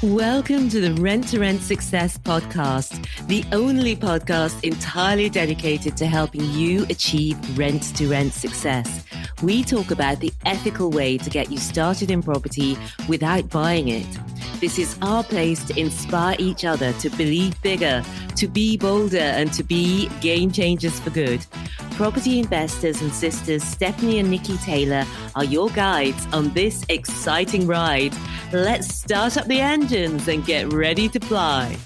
Welcome to the Rent Success podcast, the only podcast entirely dedicated to helping you achieve rent-to-rent success. We talk about the ethical way to get you started in property without buying it. This is our place to inspire each other to believe bigger, to be bolder, and to be game changers for good. Property investors and sisters Stephanie and Nicky Taylor are your guides on this exciting ride. Let's start up the engines and get ready to fly.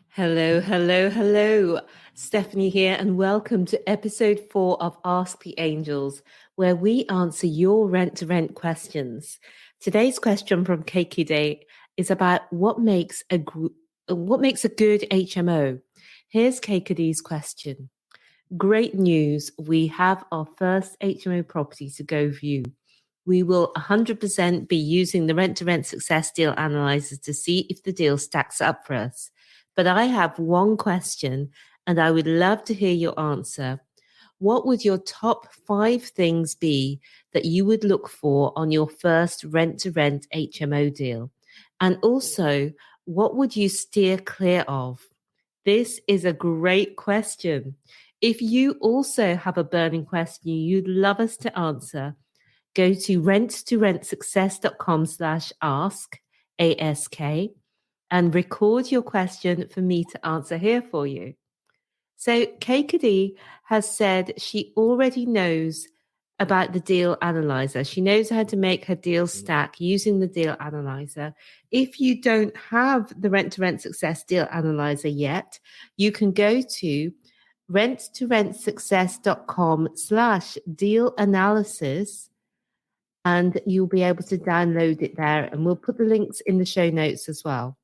Hello. Stephanie here, and welcome to episode 4 of Ask the Angels, where we answer your rent-to-rent questions. Today's question from Keykedi is about what makes a good HMO. Here's Keykedi's question. Great news, we have our first HMO property to go view. We will 100% be using the Rent Success Deal Analyser to see if the deal stacks up for us. But I have one question, and I would love to hear your answer. What would your top 5 things be that you would look for on your first rent-to-rent HMO deal? And also, what would you steer clear of? This is a great question. If you also have a burning question you'd love us to answer, go to rent2rentsuccess.com/ask, ASK, and record your question for me to answer here for you. So Keykedi has said she already knows about the deal analyzer. She knows how to make her deal stack using the deal analyzer. If you don't have the Rent Success Deal Analyzer yet, you can go to rent2rentsuccess.com/deal analysis, and you'll be able to download it there. And we'll put the links in the show notes as well.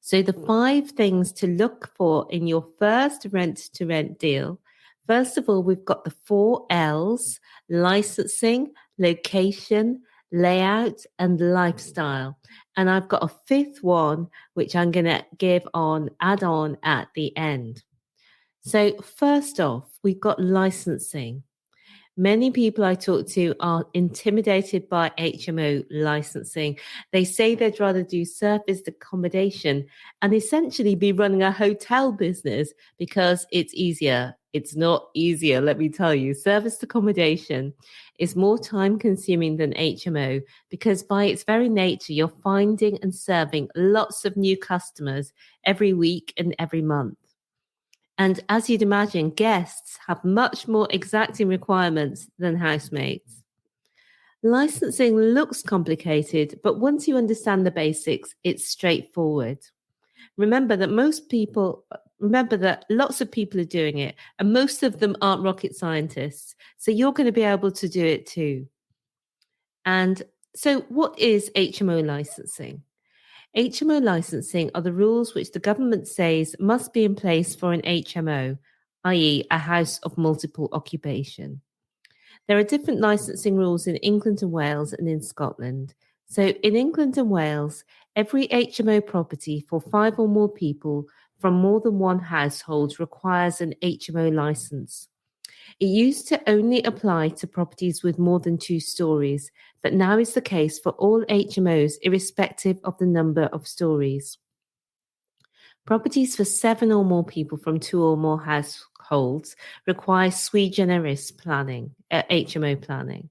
So the 5 things to look for in your first rent-to-rent deal. First of all, we've got the 4 L's: licensing, location, layout, and lifestyle. And I've got a 5th one, which I'm going to add on at the end. So first off, we've got licensing. Many people I talk to are intimidated by HMO licensing. They say they'd rather do serviced accommodation and essentially be running a hotel business because it's easier. It's not easier, let me tell you. Serviced accommodation is more time consuming than HMO because by its very nature, you're finding and serving lots of new customers every week and every month. And as you'd imagine, guests have much more exacting requirements than housemates. Licensing looks complicated, but once you understand the basics, it's straightforward. Remember that lots of people are doing it, and most of them aren't rocket scientists. So you're going to be able to do it too. And so what is HMO licensing? HMO licensing are the rules which the government says must be in place for an HMO, i.e. a house of multiple occupation. There are different licensing rules in England and Wales and in Scotland. So in England and Wales, every HMO property for 5 or more people from more than one household requires an HMO license. It used to only apply to properties with more than 2 stories, but now is the case for all HMOs, irrespective of the number of stories. Properties for 7 or more people from 2 or more households require sui generis planning, HMO planning.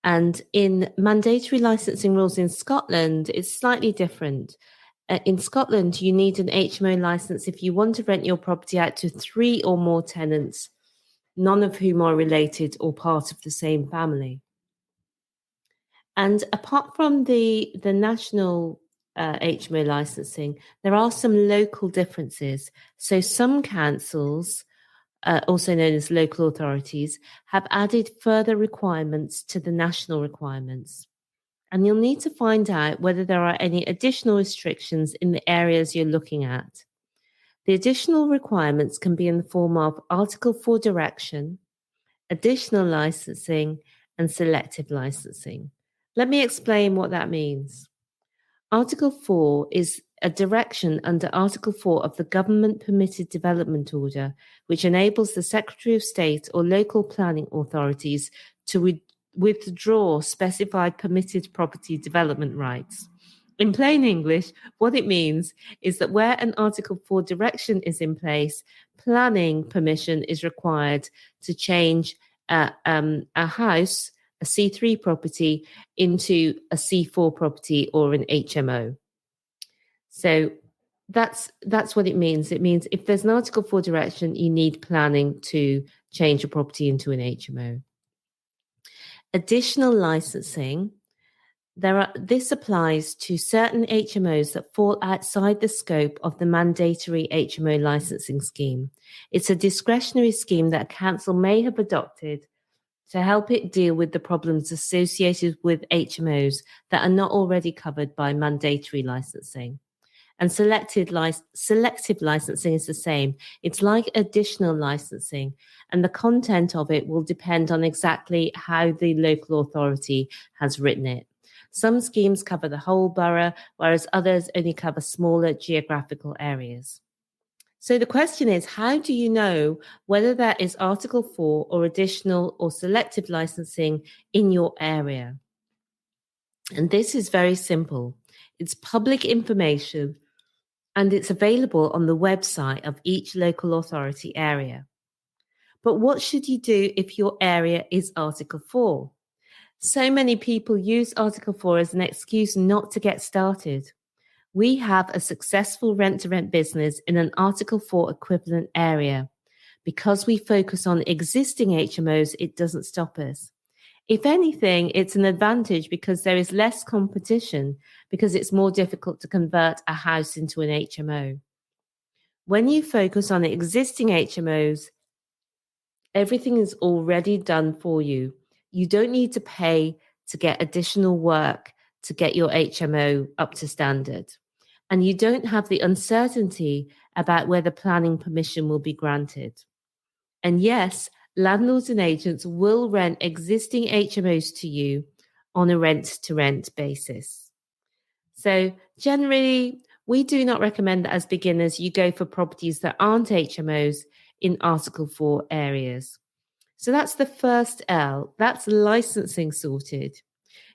And in mandatory licensing rules in Scotland, it's slightly different. In Scotland, you need an HMO license if you want to rent your property out to 3 or more tenants, none of whom are related or part of the same family. And apart from the national HMO licensing, there are some local differences. So some councils, also known as local authorities, have added further requirements to the national requirements. And you'll need to find out whether there are any additional restrictions in the areas you're looking at. The additional requirements can be in the form of Article 4 direction, additional licensing, and selective licensing. Let me explain what that means. Article 4 is a direction under Article 4 of the Government Permitted Development Order, which enables the Secretary of State or local planning authorities to withdraw specified permitted property development rights. In plain English, what it means is that where an Article 4 direction is in place, planning permission is required to change a house, a C3 property, into a C4 property or an HMO. So that's what it means. It means if there's an Article 4 direction, you need planning to change a property into an HMO. Additional licensing. This applies to certain HMOs that fall outside the scope of the mandatory HMO licensing scheme. It's a discretionary scheme that a council may have adopted to help it deal with the problems associated with HMOs that are not already covered by mandatory licensing. And selective licensing is the same. It's like additional licensing, and the content of it will depend on exactly how the local authority has written it. Some schemes cover the whole borough, whereas others only cover smaller geographical areas. So the question is, how do you know whether there is Article 4 or additional or selective licensing in your area? And this is very simple. It's public information, and it's available on the website of each local authority area. But what should you do if your area is Article 4? So many people use Article 4 as an excuse not to get started. We have a successful rent-to-rent business in an Article 4 equivalent area. Because we focus on existing HMOs, it doesn't stop us. If anything, it's an advantage because there is less competition, because it's more difficult to convert a house into an HMO. When you focus on existing HMOs, everything is already done for you. You don't need to pay to get additional work to get your HMO up to standard. And you don't have the uncertainty about whether planning permission will be granted. And yes, landlords and agents will rent existing HMOs to you on a rent-to-rent basis. So generally, we do not recommend that as beginners you go for properties that aren't HMOs in Article 4 areas. So that's the first L, that's licensing sorted.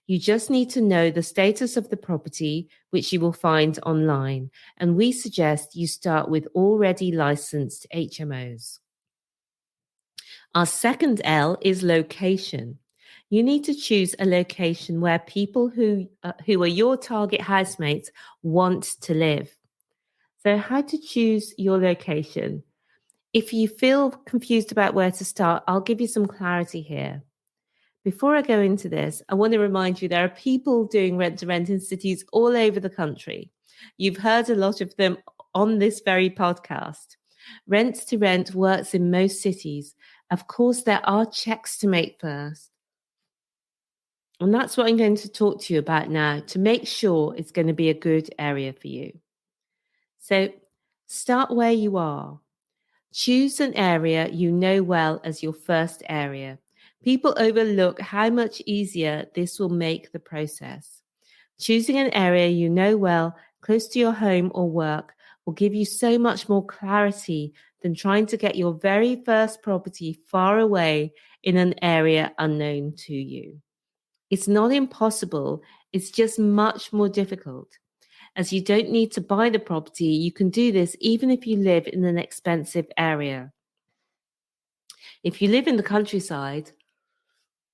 You just need to know the status of the property, which you will find online. And we suggest you start with already licensed HMOs. Our second L is location. You need to choose a location where people who are your target housemates want to live. So how to choose your location? If you feel confused about where to start, I'll give you some clarity here. Before I go into this, I want to remind you there are people doing rent-to-rent in cities all over the country. You've heard a lot of them on this very podcast. Rent-to-rent works in most cities. Of course, there are checks to make first. And that's what I'm going to talk to you about now to make sure it's going to be a good area for you. So start where you are. Choose an area you know well as your first area. People overlook how much easier this will make the process. Choosing an area you know well, close to your home or work, will give you so much more clarity than trying to get your very first property far away in an area unknown to you. It's not impossible, it's just much more difficult. As you don't need to buy the property, you can do this even if you live in an expensive area. If you live in the countryside,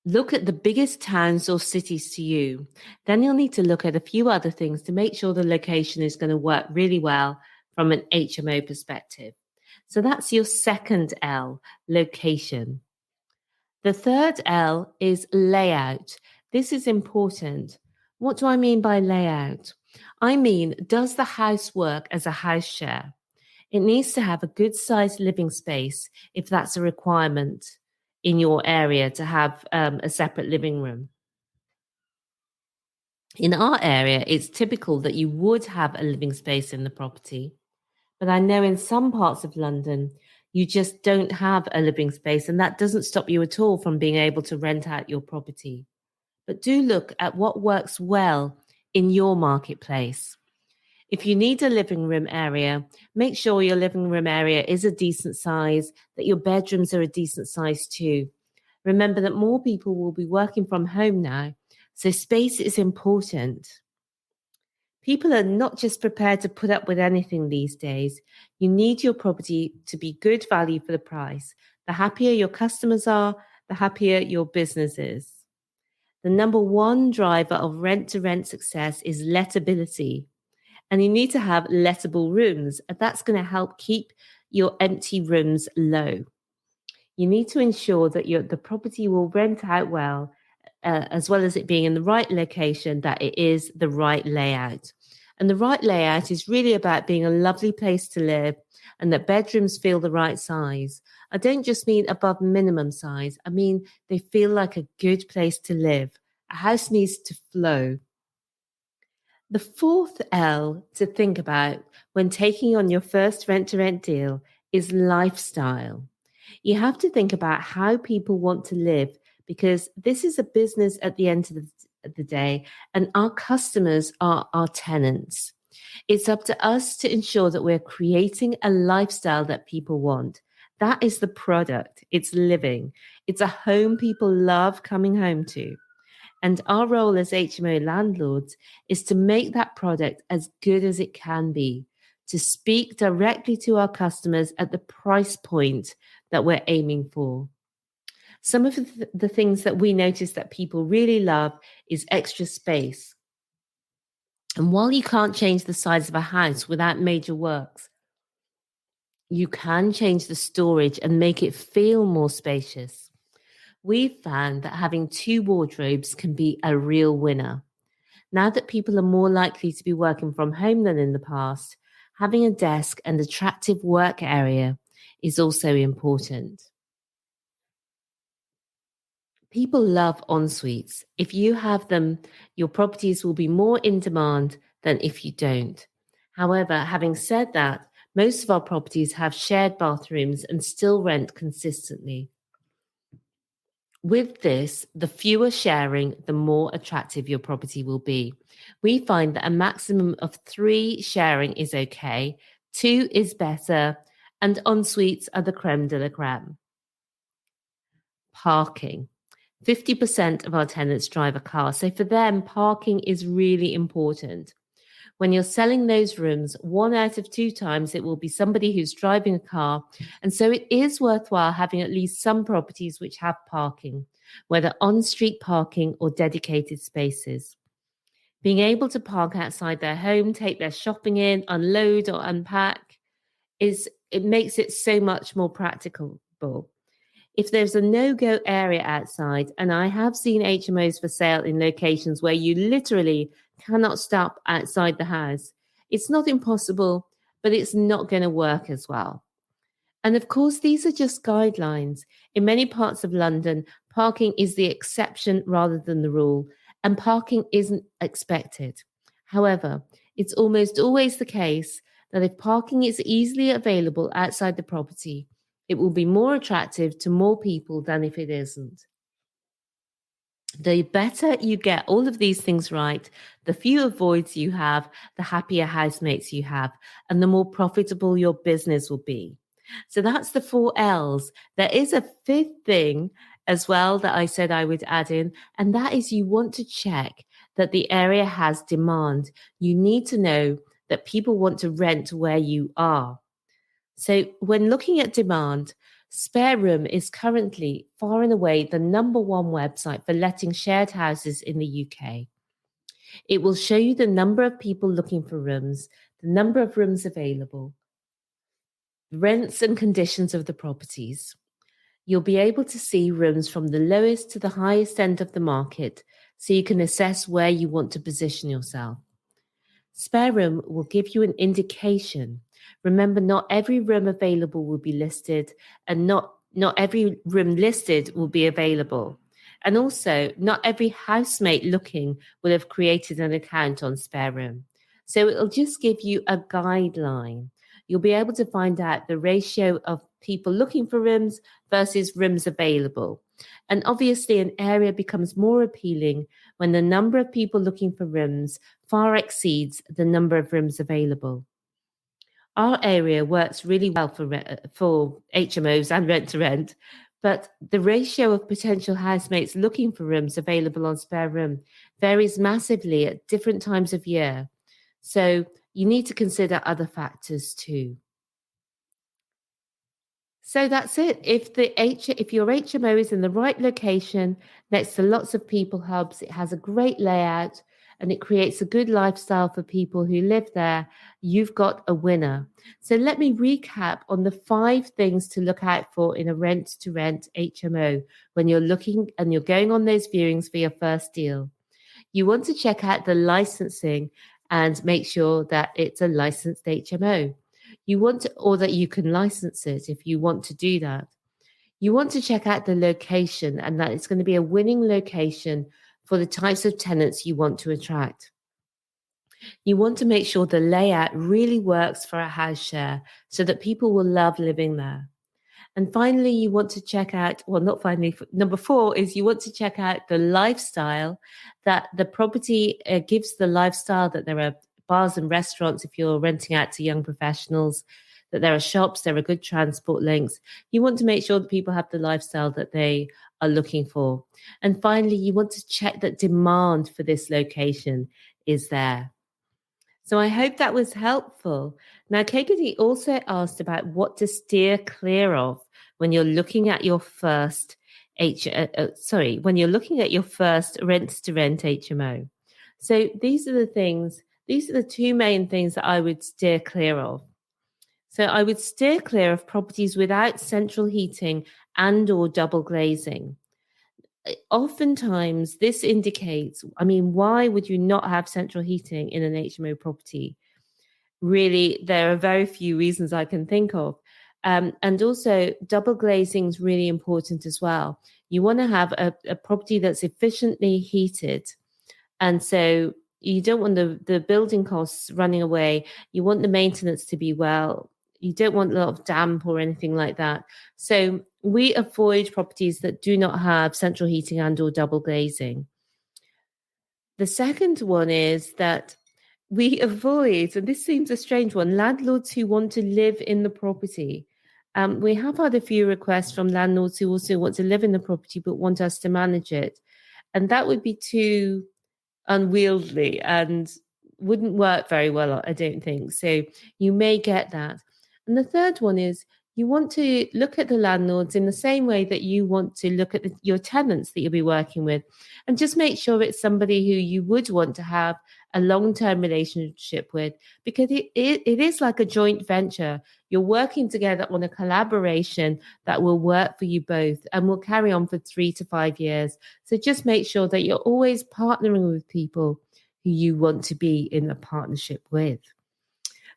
look at the biggest towns or cities to you. Then you'll need to look at a few other things to make sure the location is going to work really well from an HMO perspective. So that's your second L, location. The third L is layout. This is important. What do I mean by layout? I mean, does the house work as a house share? It needs to have a good sized living space if that's a requirement in your area to have a separate living room. In our area, it's typical that you would have a living space in the property. But I know in some parts of London, you just don't have a living space, and that doesn't stop you at all from being able to rent out your property. But do look at what works well in your marketplace. If you need a living room area, make sure your living room area is a decent size, that your bedrooms are a decent size too. Remember that more people will be working from home now, so space is important. People are not just prepared to put up with anything these days. You need your property to be good value for the price. The happier your customers are, the happier your business is. The number one driver of rent to rent success is lettability. And you need to have lettable rooms, and that's going to help keep your empty rooms low. You need to ensure that the property will rent out well, as well as it being in the right location, that it is the right layout. And the right layout is really about being a lovely place to live and that bedrooms feel the right size. I don't just mean above minimum size. I mean, they feel like a good place to live. A house needs to flow. The fourth L to think about when taking on your first rent to rent deal is lifestyle. You have to think about how people want to live, because this is a business at the end of the day, and our customers are our tenants. It's up to us to ensure that we're creating a lifestyle that people want. That is the product. It's living. It's a home people love coming home to. And our role as HMO landlords is to make that product as good as it can be, to speak directly to our customers at the price point that we're aiming for. Some of the things that we notice that people really love is extra space. And while you can't change the size of a house without major works, you can change the storage and make it feel more spacious. We've found that having 2 wardrobes can be a real winner. Now that people are more likely to be working from home than in the past, having a desk and attractive work area is also important. People love en suites. If you have them, your properties will be more in demand than if you don't. However, having said that, most of our properties have shared bathrooms and still rent consistently. With this, the fewer sharing, the more attractive your property will be. We find that a maximum of 3 sharing is okay, 2 is better, and en suites are the creme de la creme. Parking. 50% of our tenants drive a car, so for them, parking is really important. When you're selling those rooms, 1 out of 2 times it will be somebody who's driving a car. And so it is worthwhile having at least some properties which have parking, whether on-street parking or dedicated spaces. Being able to park outside their home, take their shopping in, unload or unpack, it makes it so much more practicable. If there's a no-go area outside, and I have seen HMOs for sale in locations where you literally cannot stop outside the house, it's not impossible, but it's not going to work as well. And of course, these are just guidelines. In many parts of London, parking is the exception rather than the rule, and parking isn't expected. However, it's almost always the case that if parking is easily available outside the property, it will be more attractive to more people than if it isn't. The better you get all of these things right, the fewer voids you have, the happier housemates you have, and the more profitable your business will be. So that's the 4 L's. There is a 5th thing as well that I said I would add in, and that is you want to check that the area has demand. You need to know that people want to rent where you are. So when looking at demand, Spare Room is currently far and away the number 1 website for letting shared houses in the UK. It will show you the number of people looking for rooms, the number of rooms available, rents and conditions of the properties. You'll be able to see rooms from the lowest to the highest end of the market, so you can assess where you want to position yourself. Spare Room will give you an indication. Remember, not every room available will be listed, and not every room listed will be available. And also, not every housemate looking will have created an account on Spare Room. So it'll just give you a guideline. You'll be able to find out the ratio of people looking for rooms versus rooms available. And obviously, an area becomes more appealing when the number of people looking for rooms far exceeds the number of rooms available. Our area works really well for HMOs and rent to rent, but the ratio of potential housemates looking for rooms available on spare room varies massively at different times of year. So you need to consider other factors too. So that's it. If your HMO is in the right location, next to lots of people hubs, it has a great layout, and it creates a good lifestyle for people who live there, you've got a winner. So let me recap on the 5 things to look out for in a rent-to-rent HMO when you're looking and you're going on those viewings for your first deal. You want to check out the licensing and make sure that it's a licensed HMO. Or that you can license it if you want to do that. You want to check out the location and that it's going to be a winning location for the types of tenants you want to attract. You want to make sure the layout really works for a house share so that people will love living there. And finally, you want to check out, number 4 is you want to check out the lifestyle that the property gives, the lifestyle that there are bars and restaurants if you're renting out to young professionals, that there are shops, there are good transport links. You want to make sure that people have the lifestyle that they are looking for. And finally, you want to check that demand for this location is there. So I hope that was helpful. Now, Keykedi also asked about what to steer clear of when you're looking at your first when you're looking at your first rent-to-rent HMO. So these are the 2 main things that I would steer clear of. So I would steer clear of properties without central heating and or double glazing. Oftentimes, this indicates, why would you not have central heating in an HMO property? Really, there are very few reasons I can think of. And also, double glazing is really important as well. You want to have a property that's efficiently heated. And so you don't want the building costs running away. You want the maintenance to be well. You don't want a lot of damp or anything like that. So we avoid properties that do not have central heating and or double glazing. The second one is that we avoid, and this seems a strange one, landlords who want to live in the property. We have had a few requests from landlords who also want to live in the property but want us to manage it. And that would be too unwieldy and wouldn't work very well, I don't think. So you may get that. And the third one is you want to look at the landlords in the same way that you want to look at your tenants that you'll be working with, and just make sure it's somebody who you would want to have a long-term relationship with, because it is like a joint venture. You're working together on a collaboration that will work for you both and will carry on for 3 to 5 years. So just make sure that you're always partnering with people who you want to be in a partnership with.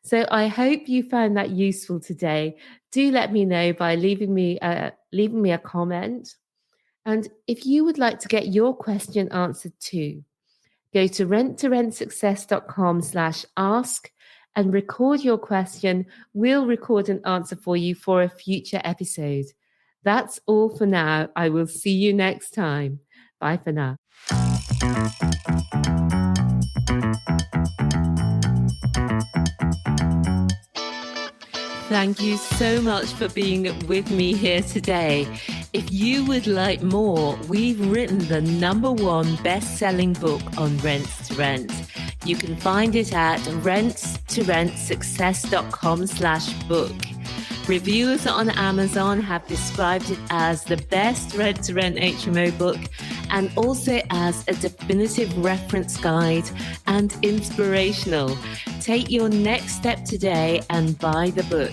So I hope you found that useful today. Do let me know by leaving me a comment. And if you would like to get your question answered too, go to rentsuccess.com/ask and record your question. We'll record an answer for you for a future episode. That's all for now. I will see you next time. Bye for now. Thank you so much for being with me here today. If you would like more, we've written the #1 best-selling book on rent to rent. You can find it at rentsuccess.com/book. Reviewers on Amazon have described it as the best rent-to-rent HMO book and also as a definitive reference guide and inspirational. Take your next step today and buy the book.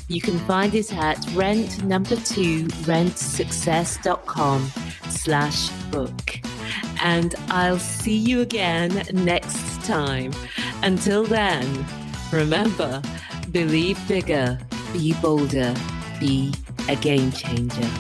You can find it at rentsuccess.com/book. And I'll see you again next time. Until then, remember, believe bigger, be bolder, be a game changer.